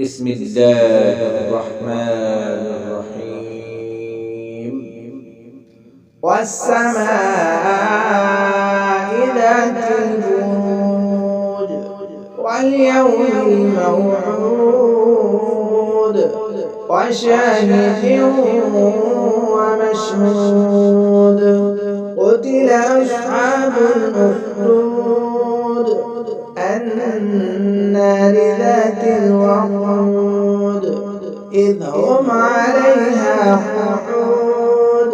بسم الله الرحمن الرحيم. والسماء ذات البروج واليوم الموعود وشاهد ومشهود. قتل أصحاب الأخدود النار ذات الوقود إذ هم عليها قعود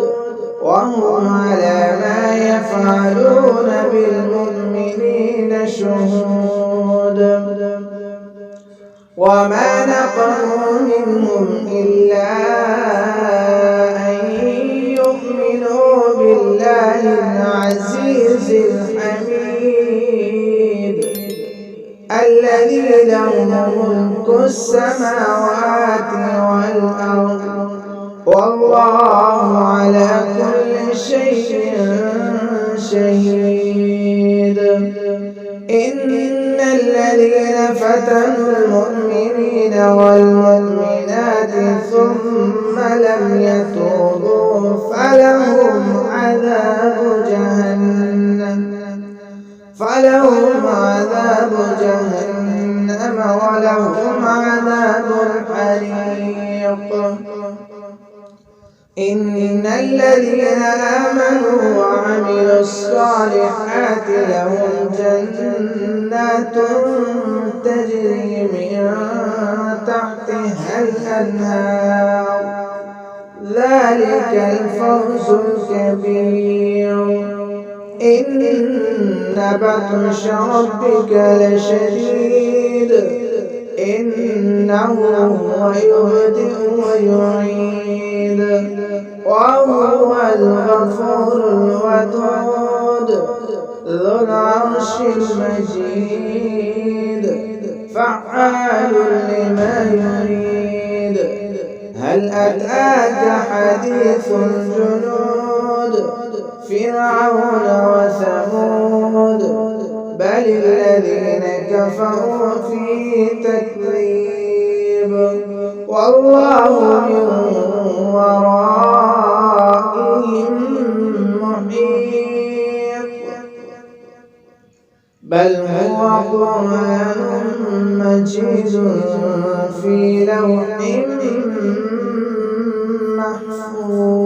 وهم على ما يفعلون بالمؤمنين شهود. وما نقموا منهم إلا أن يؤمنوا بالله العزيز الحميد الذي له ملك السماوات والأرض والله على كل شيء شهيد. إن الذين فتنوا المؤمنين والمؤمنات ثم لم يتوبوا فلهم عذاب جهنم ولهم عذاب الحريق. إن الذين آمنوا وعملوا الصالحات لهم جنات تجري من تحتها الأنهار ذلك الفوز الكبير. إن بطش ربك لشديد إنه هو يبدئ ويعيد وهو الغفور الودود ذو العرش المجيد فعال لما يريد. هل أتاك حديث الجنود فرعون وثمود بل الذين كفروا في تكذيب والله من ورائهم محيط. بل هو قرآن مجيد في لوح محفوظ.